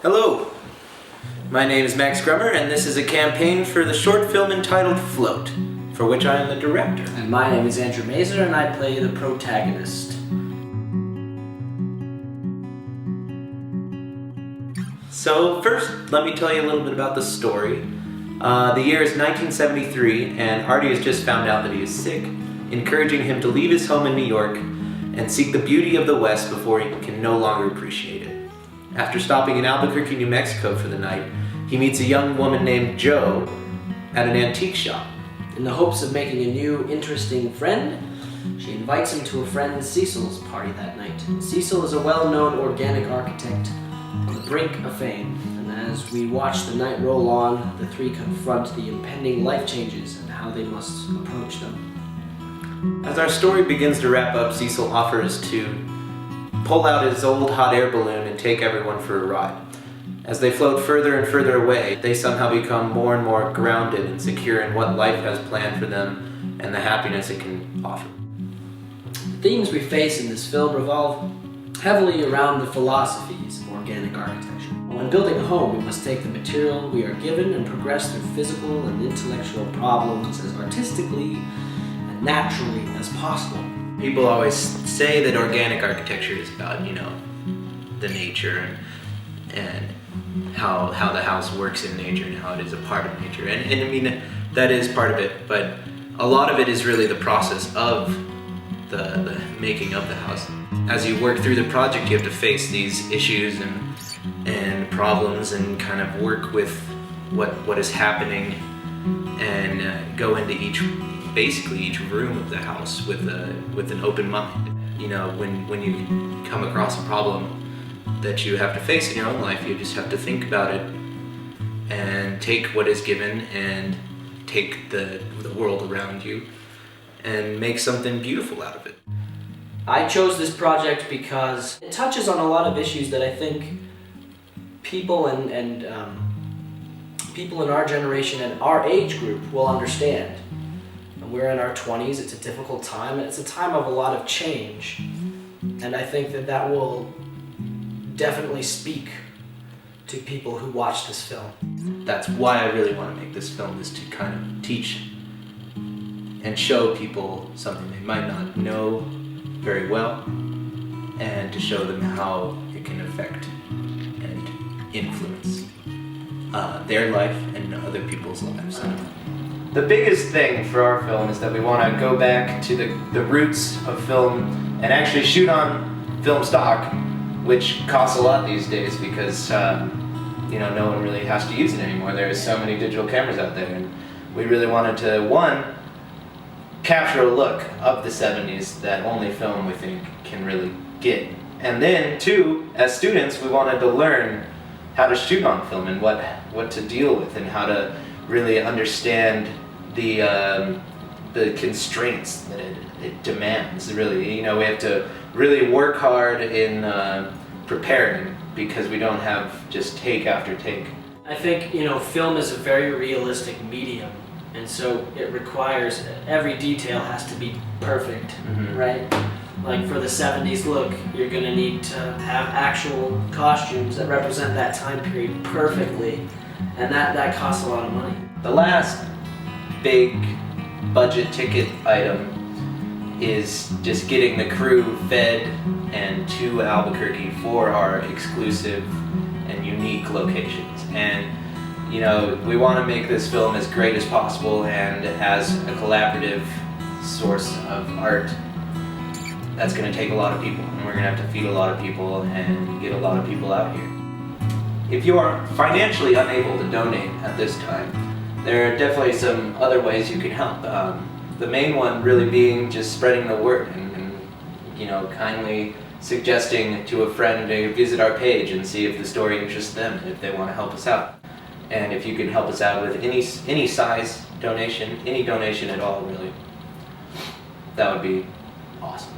Hello, my name is Max Grummer, and this is a campaign for the short film entitled Float, for which I am the director. And my name is Andrew Mazer, and I play the protagonist. So first, let me tell you a little bit about the story. The year is 1973, and Artie has just found out that he is sick, encouraging him to leave his home in New York and seek the beauty of the West before he can no longer appreciate it. After stopping in Albuquerque, New Mexico for the night, he meets a young woman named Jo at an antique shop. In the hopes of making a new, interesting friend, she invites him to a friend Cecil's party that night. Cecil is a well-known organic architect on the brink of fame, and as we watch the night roll on, the three confront the impending life changes and how they must approach them. As our story begins to wrap up, Cecil offers to pull out his old hot air balloon and take everyone for a ride. As they float further and further away, they somehow become more and more grounded and secure in what life has planned for them and the happiness it can offer. The themes we face in this film revolve heavily around the philosophies of organic architecture. When building a home, we must take the material we are given and progress through physical and intellectual problems as artistically and naturally as possible. People always say that organic architecture is about, the nature and how the house works in nature and how it is a part of nature. And I mean, that is part of it, but a lot of it is really the process of the making of the house. As you work through the project, you have to face these issues and problems and kind of work with what is happening and go into each room of the house with an open mind. When you come across a problem that you have to face in your own life, you just have to think about it and take what is given and take the world around you and make something beautiful out of it. I chose this project because it touches on a lot of issues that I think people and people in our generation and our age group will understand. We're in our 20s, it's a difficult time, and it's a time of a lot of change. And I think that will definitely speak to people who watch this film. That's why I really want to make this film, is to kind of teach and show people something they might not know very well, and to show them how it can affect and influence their life and other people's lives. The biggest thing for our film is that we want to go back to the roots of film and actually shoot on film stock, which costs a lot these days because no one really has to use it anymore. There's so many digital cameras out there, and we really wanted to, one, capture a look of the 70s that only film, we think, can really get. And then, two, as students, we wanted to learn how to shoot on film and what to deal with and how to really understand the constraints that it demands. Really, we have to really work hard in preparing, because we don't have just take after take. I think film is a very realistic medium, and so it requires every detail has to be perfect, right? Like for the 70s look, you're gonna need to have actual costumes that represent that time period perfectly, and that costs a lot of money. The last big budget ticket item is just getting the crew fed and to Albuquerque for our exclusive and unique locations. And we want to make this film as great as possible and as a collaborative source of art. That's going to take a lot of people, and we're going to have to feed a lot of people and get a lot of people out here. If you are financially unable to donate at this time, there are definitely some other ways you can help. The main one really being just spreading the word and kindly suggesting to a friend to visit our page and see if the story interests them, if they want to help us out. And if you can help us out with any size donation, any donation at all, really, that would be awesome.